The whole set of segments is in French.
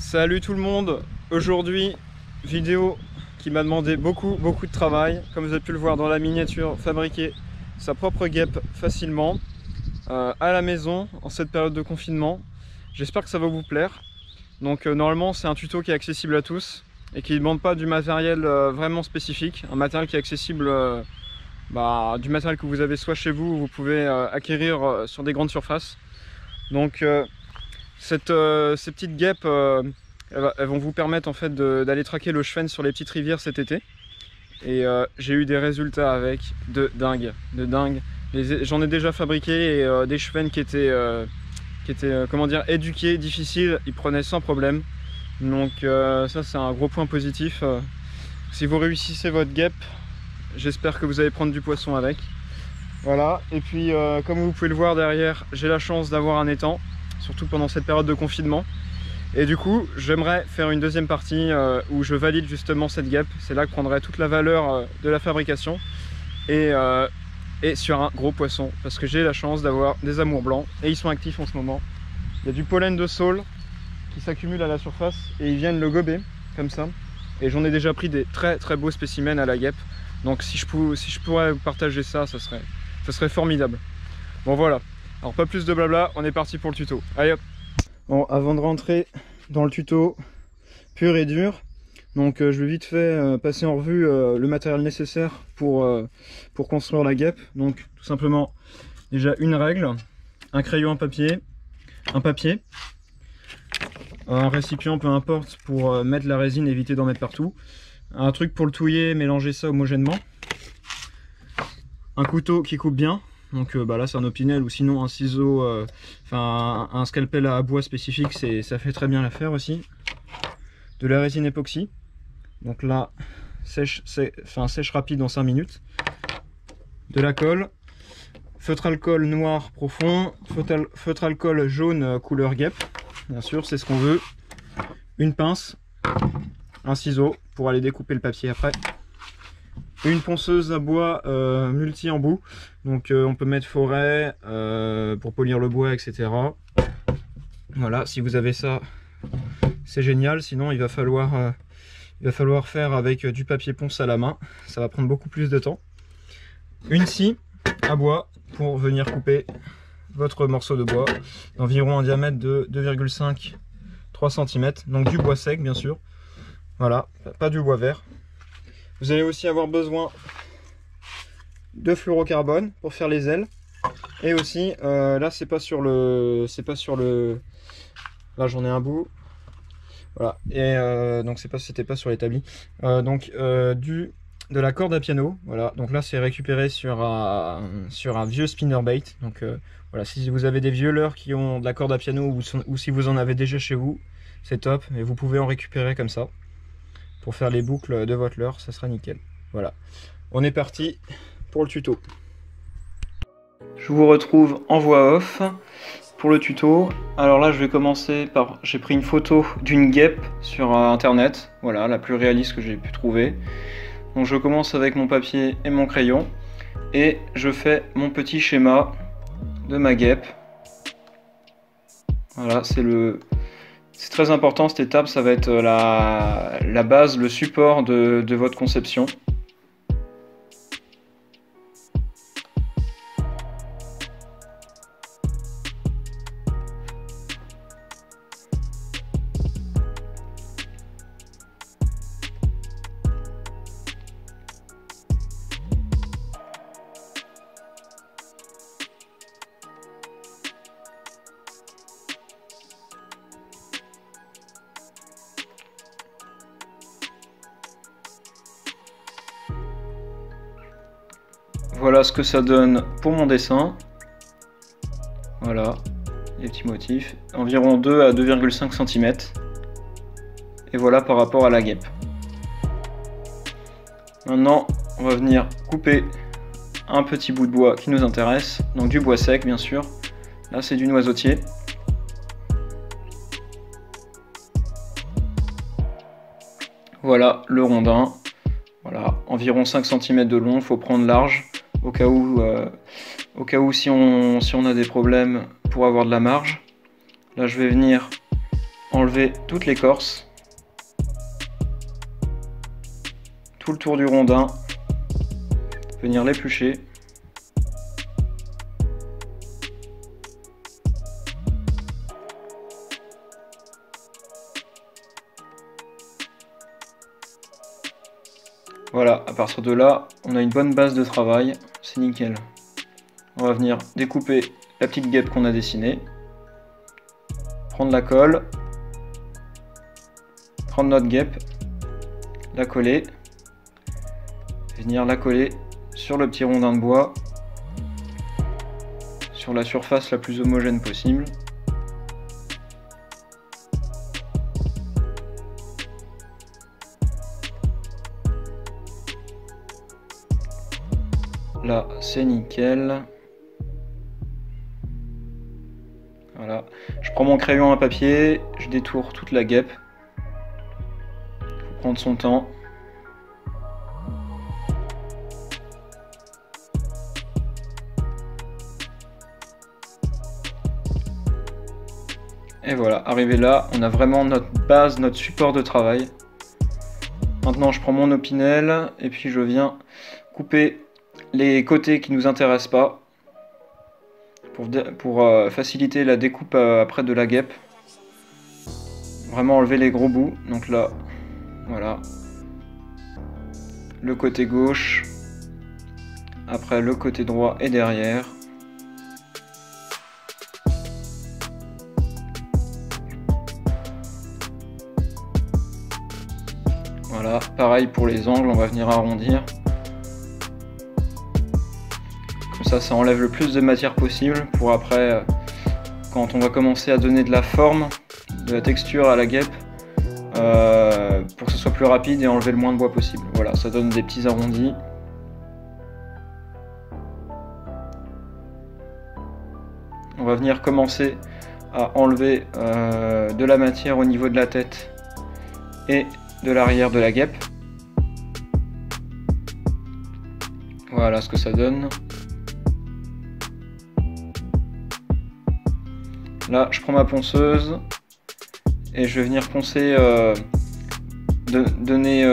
Salut tout le monde, aujourd'hui vidéo qui m'a demandé beaucoup de travail. Comme vous avez pu le voir dans la miniature, fabriquer sa propre guêpe facilement à la maison en cette période de confinement. J'espère que ça va vous plaire. Donc normalement c'est un tuto qui est accessible à tous et qui ne demande pas du matériel vraiment spécifique, un matériel qui est accessible du matériel que vous avez soit chez vous ou vous pouvez acquérir sur des grandes surfaces. Donc ces petites guêpes elles vont vous permettre en fait d'aller traquer le chevenne sur les petites rivières cet été. Et j'ai eu des résultats avec de dingue. J'en ai déjà fabriqué et des chevennes qui étaient comment dire, éduquées, difficiles, ils prenaient sans problème. Donc ça c'est un gros point positif. Si vous réussissez votre guêpe, j'espère que vous allez prendre du poisson avec. Voilà, et puis comme vous pouvez le voir derrière, j'ai la chance d'avoir un étang, surtout pendant cette période de confinement. Et du coup, j'aimerais faire une deuxième partie où je valide justement cette guêpe. C'est là que prendrait toute la valeur de la fabrication et sur un gros poisson, parce que j'ai la chance d'avoir des amours blancs et ils sont actifs en ce moment. Il y a du pollen de saule qui s'accumule à la surface et ils viennent le gober comme ça. Et j'en ai déjà pris des très beaux spécimens à la guêpe. Donc si je pourrais vous partager ça, ça serait formidable. Bon voilà, alors pas plus de blabla, on est parti pour le tuto. Allez hop. Bon, avant de rentrer dans le tuto pur et dur, donc je vais vite fait passer en revue le matériel nécessaire pour construire la guêpe. Donc tout simplement déjà une règle, un crayon à papier, un récipient peu importe pour mettre la résine, éviter d'en mettre partout, un truc pour le touiller, mélanger ça homogènement, un couteau qui coupe bien. Donc là c'est un opinel ou sinon un ciseau, un scalpel à bois spécifique, ça fait très bien l'affaire aussi. De la résine époxy, donc là sèche rapide en 5 minutes. De la colle, feutre alcool noir profond, feutre alcool jaune couleur guêpe, bien sûr c'est ce qu'on veut. Une pince, un ciseau pour aller découper le papier après. Une ponceuse à bois multi-embout, donc on peut mettre forêt pour polir le bois, etc. Voilà, si vous avez ça, c'est génial. Sinon, il va falloir faire avec du papier ponce à la main. Ça va prendre beaucoup plus de temps. Une scie à bois pour venir couper votre morceau de bois d'environ un diamètre de 2,5-3 cm. Donc du bois sec, bien sûr. Voilà, pas du bois vert. Vous allez aussi avoir besoin de fluorocarbone pour faire les ailes. Et aussi, là là j'en ai un bout. Voilà. Et donc c'était pas sur l'établi. De la corde à piano. Voilà. Donc là c'est récupéré sur un vieux spinnerbait. Donc voilà, si vous avez des vieux leurres qui ont de la corde à piano ou si vous en avez déjà chez vous, c'est top. Et vous pouvez en récupérer comme ça. Pour faire les boucles de votre leurre, ça sera nickel. Voilà, on est parti pour le tuto. Je vous retrouve en voix off pour le tuto. Alors là, je vais commencer par... J'ai pris une photo d'une guêpe sur internet. Voilà, la plus réaliste que j'ai pu trouver. Donc je commence avec mon papier et mon crayon. Et je fais mon petit schéma de ma guêpe. Voilà, c'est très important cette étape, ça va être la base, le support de votre conception. Voilà ce que ça donne pour mon dessin. Voilà, les petits motifs. Environ 2 à 2,5 cm. Et voilà par rapport à la guêpe. Maintenant, on va venir couper un petit bout de bois qui nous intéresse. Donc du bois sec, bien sûr. Là, c'est du noisetier. Voilà le rondin. Voilà, environ 5 cm de long, il faut prendre large. Au cas où si on a des problèmes pour avoir de la marge. Là je vais venir enlever toute l'écorce, tout le tour du rondin, venir l'éplucher. Voilà, à partir de là, on a une bonne base de travail, c'est nickel. On va venir découper la petite guêpe qu'on a dessinée, prendre la colle, prendre notre guêpe, la coller, venir la coller sur le petit rondin de bois, sur la surface la plus homogène possible. Là, c'est nickel. Voilà. Je prends mon crayon à papier, je détourne toute la guêpe. Faut prendre son temps. Et voilà, arrivé là, on a vraiment notre base, notre support de travail. Maintenant, je prends mon opinel et puis je viens couper les côtés qui nous intéressent pas pour faciliter la découpe après de la guêpe. Vraiment enlever les gros bouts. Donc là, voilà. Le côté gauche. Après le côté droit et derrière. Voilà, pareil pour les angles, on va venir arrondir. Ça enlève le plus de matière possible pour après, quand on va commencer à donner de la forme, de la texture à la guêpe, pour que ce soit plus rapide et enlever le moins de bois possible. Voilà, ça donne des petits arrondis. On va venir commencer à enlever de la matière au niveau de la tête et de l'arrière de la guêpe. Voilà ce que ça donne. Là, je prends ma ponceuse et je vais venir poncer, donner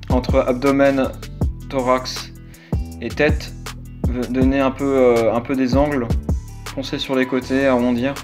entre abdomen, thorax et tête, donner un peu des angles, poncer sur les côtés, arrondir.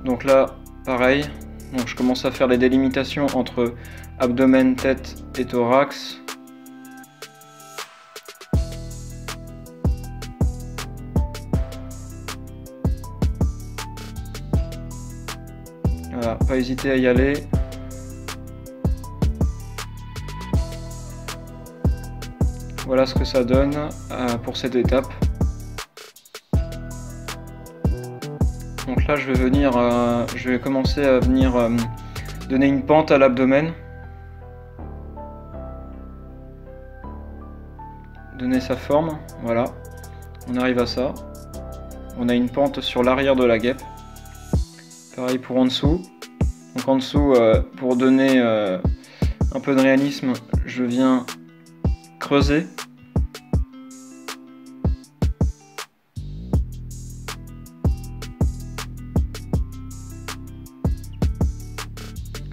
Donc là, pareil, donc je commence à faire les délimitations entre abdomen, tête et thorax. Voilà, pas hésiter à y aller. Voilà ce que ça donne pour cette étape. Donc là, je vais commencer à venir donner une pente à l'abdomen. Donner sa forme, voilà. On arrive à ça. On a une pente sur l'arrière de la guêpe. Pareil pour en dessous. Donc en dessous, pour donner un peu de réalisme, je viens creuser.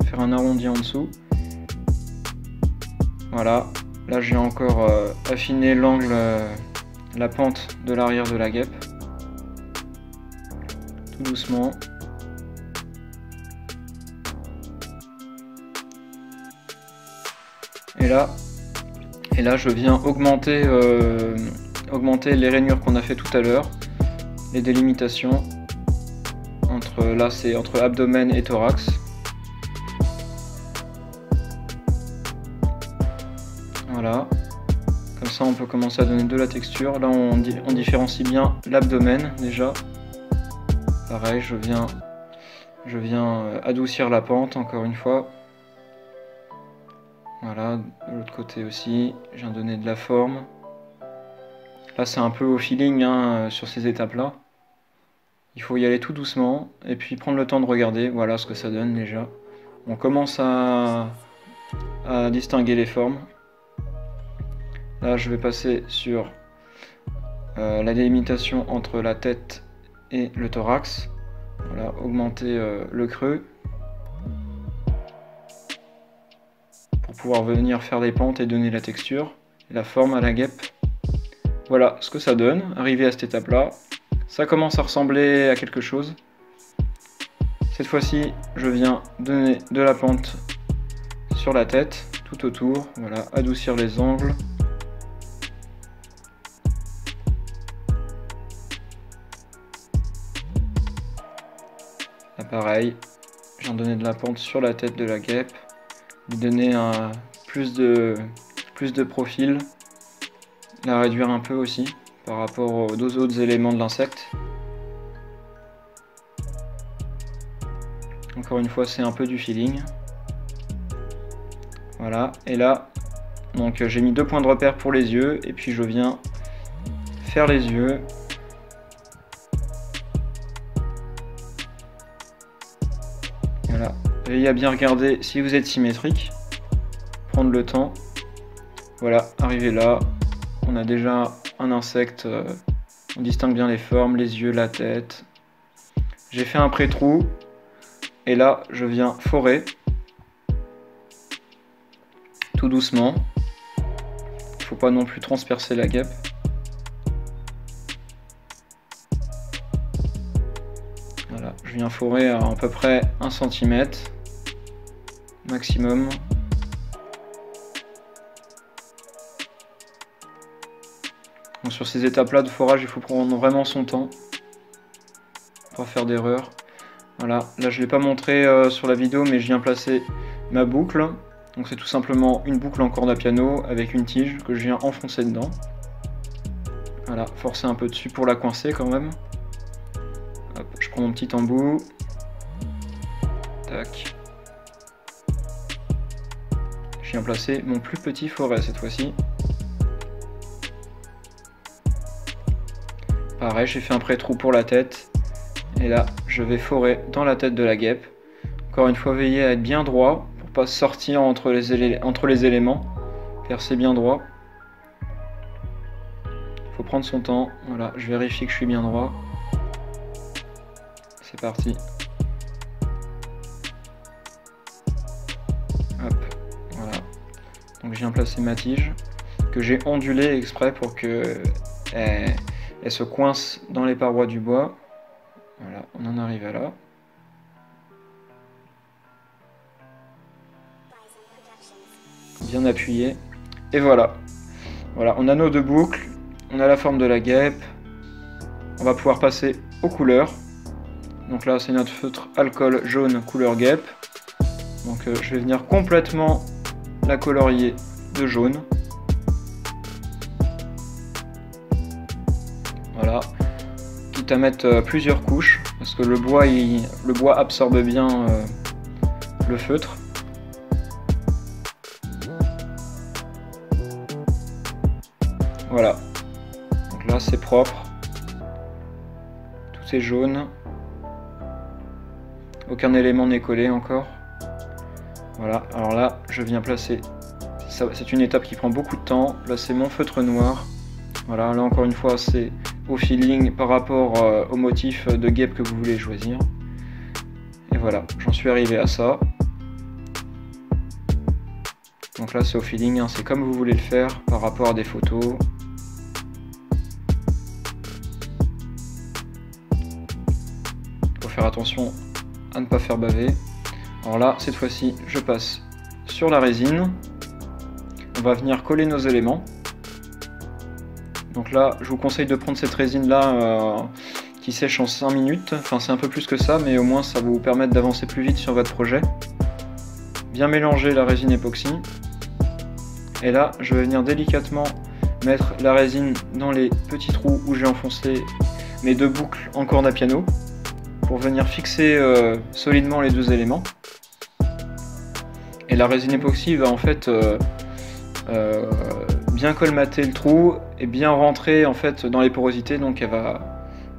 Faire un arrondi en dessous. Voilà. Là j'ai encore affiné l'angle, la pente de l'arrière de la guêpe. Tout doucement. Et là je viens augmenter les rainures qu'on a fait tout à l'heure, les délimitations. Là c'est entre abdomen et thorax. Voilà, comme ça on peut commencer à donner de la texture. Là on différencie bien l'abdomen déjà. Pareil, je viens adoucir la pente encore une fois. Voilà, de l'autre côté aussi, je viens donner de la forme. Là c'est un peu au feeling hein, sur ces étapes-là. Il faut y aller tout doucement et puis prendre le temps de regarder, voilà ce que ça donne déjà. On commence à distinguer les formes. Là je vais passer sur la délimitation entre la tête et le thorax. Voilà, augmenter le creux pour pouvoir venir faire des pentes et donner la texture et la forme à la guêpe. Voilà ce que ça donne, arrivé à cette étape-là. Ça commence à ressembler à quelque chose. Cette fois-ci, je viens donner de la pente sur la tête, tout autour. Voilà, adoucir les angles. Là, pareil, je viens donner de la pente sur la tête de la guêpe, lui donner plus de profil, la réduire un peu aussi par rapport aux deux autres éléments de l'insecte. Encore une fois, c'est un peu du feeling. Voilà, et là, donc j'ai mis 2 points de repère pour les yeux, et puis je viens faire les yeux. Voilà, veillez à bien regarder si vous êtes symétrique, prendre le temps. Voilà, arrivé là, on a déjà un insecte, on distingue bien les formes, les yeux, la tête. J'ai fait un pré-trou, et là je viens forer, tout doucement. Il ne faut pas non plus transpercer la guêpe. Voilà, je viens forer à peu près 1 cm maximum. Donc sur ces étapes-là de forage, il faut prendre vraiment son temps pour pas faire d'erreur. Voilà, là je ne l'ai pas montré sur la vidéo, mais je viens placer ma boucle. Donc c'est tout simplement une boucle en corde à piano avec une tige que je viens enfoncer dedans. Voilà, forcer un peu dessus pour la coincer quand même. Hop, je prends mon petit embout. Tac. Je viens placer mon plus petit foret cette fois-ci. Pareil, j'ai fait un pré-trou pour la tête. Et là, je vais forer dans la tête de la guêpe. Encore une fois, veillez à être bien droit pour pas sortir entre les éléments. Percer bien droit. Faut prendre son temps. Voilà, je vérifie que je suis bien droit. C'est parti. Hop, voilà. Donc je viens placer ma tige que j'ai ondulée exprès pour que elle se coince dans les parois du bois. Voilà, on en arrive à là. Bien appuyé. Et voilà. Voilà, on a nos 2 boucles. On a la forme de la guêpe. On va pouvoir passer aux couleurs. Donc là, c'est notre feutre alcool jaune couleur guêpe. Donc je vais venir complètement la colorier de jaune. Voilà. Quitte à mettre plusieurs couches, parce que le bois absorbe bien le feutre. Voilà. Donc là, c'est propre. Tout est jaune. Aucun élément n'est collé encore. Voilà, alors là, je viens placer, c'est une étape qui prend beaucoup de temps, placer mon feutre noir. Voilà, là encore une fois, c'est au feeling par rapport au motif de guêpe que vous voulez choisir. Et voilà, j'en suis arrivé à ça. Donc là, c'est au feeling, hein, c'est comme vous voulez le faire par rapport à des photos. Il faut faire attention à ne pas faire baver. Alors là, cette fois-ci, je passe sur la résine. On va venir coller nos éléments. Donc là, je vous conseille de prendre cette résine-là qui sèche en 5 minutes. Enfin, c'est un peu plus que ça, mais au moins, ça va vous permettre d'avancer plus vite sur votre projet. Bien mélanger la résine époxy. Et là, je vais venir délicatement mettre la résine dans les petits trous où j'ai enfoncé mes 2 boucles en corde à piano pour venir fixer solidement les 2 éléments. Et la résine époxy va en fait bien colmater le trou et bien rentrer en fait dans les porosités, donc elle va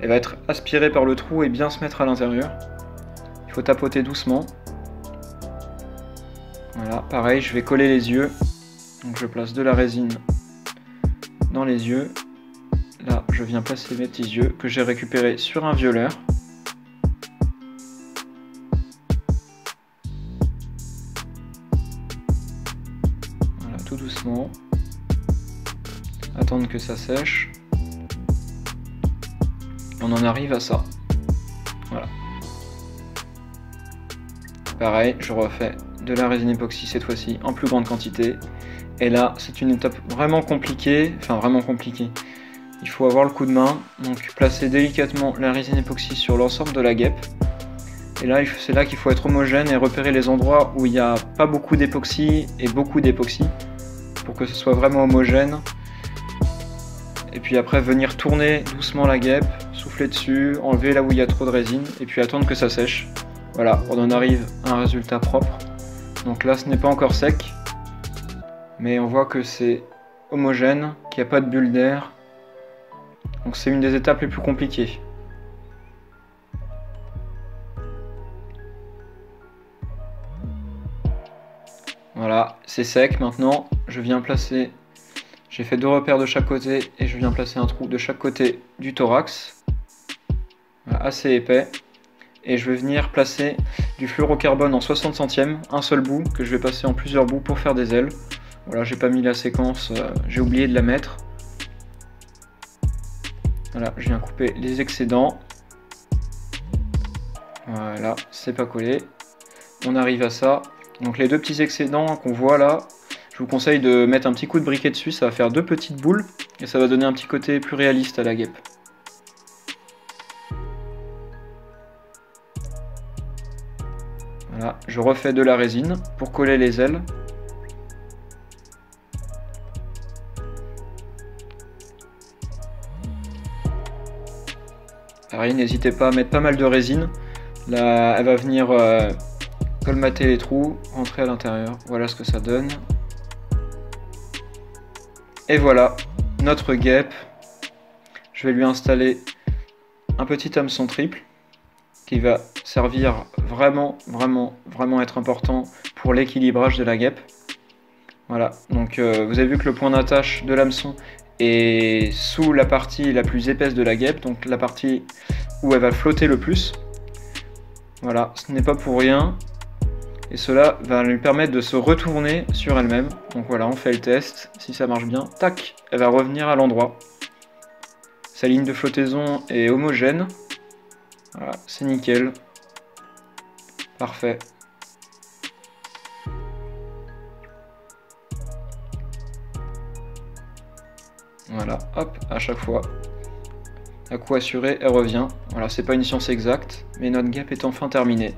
être aspirée par le trou et bien se mettre à l'intérieur. Il faut tapoter doucement. Voilà, pareil, je vais coller les yeux. Donc je place de la résine dans les yeux. Là, je viens placer mes petits yeux que j'ai récupérés sur un violeur. tout doucement. Attendre que ça sèche. On en arrive à ça. Voilà. Pareil, je refais de la résine époxy cette fois-ci en plus grande quantité. Et là, c'est une étape vraiment compliquée. Enfin, vraiment compliquée. Il faut avoir le coup de main. Donc, placer délicatement la résine époxy sur l'ensemble de la guêpe. Et là, c'est là qu'il faut être homogène et repérer les endroits où il n'y a pas beaucoup d'époxy et beaucoup d'époxy. Pour que ce soit vraiment homogène. Et puis après, venir tourner doucement la guêpe, souffler dessus, enlever là où il y a trop de résine. Et puis attendre que ça sèche. Voilà, on en arrive à un résultat propre. Donc là, ce n'est pas encore sec. Mais on voit que c'est homogène, qu'il n'y a pas de bulle d'air. Donc c'est une des étapes les plus compliquées. Voilà, c'est sec maintenant. Je viens placer... J'ai fait 2 repères de chaque côté et je viens placer un trou de chaque côté du thorax. Voilà, assez épais. Et je vais venir placer du fluorocarbone en 60 centièmes, un seul bout, que je vais passer en plusieurs bouts pour faire des ailes. Voilà, j'ai pas mis la séquence, j'ai oublié de la mettre. Voilà, je viens couper les excédents. Voilà, c'est pas collé. On arrive à ça. Donc les 2 petits excédents qu'on voit là, je vous conseille de mettre un petit coup de briquet dessus, ça va faire 2 petites boules et ça va donner un petit côté plus réaliste à la guêpe. Voilà, je refais de la résine pour coller les ailes. Pareil, n'hésitez pas à mettre pas mal de résine. Là, elle va venir colmater les trous, rentrer à l'intérieur. Voilà ce que ça donne. Et voilà, notre guêpe. Je vais lui installer un petit hameçon triple qui va servir vraiment être important pour l'équilibrage de la guêpe. Voilà, donc vous avez vu que le point d'attache de l'hameçon est sous la partie la plus épaisse de la guêpe, donc la partie où elle va flotter le plus. Voilà, ce n'est pas pour rien. Et cela va lui permettre de se retourner sur elle-même. Donc voilà, on fait le test. Si ça marche bien, tac, elle va revenir à l'endroit. Sa ligne de flottaison est homogène. Voilà, c'est nickel. Parfait. Voilà, hop, à chaque fois. À coup assuré, elle revient. Voilà, c'est pas une science exacte, mais notre guêpe est enfin terminée.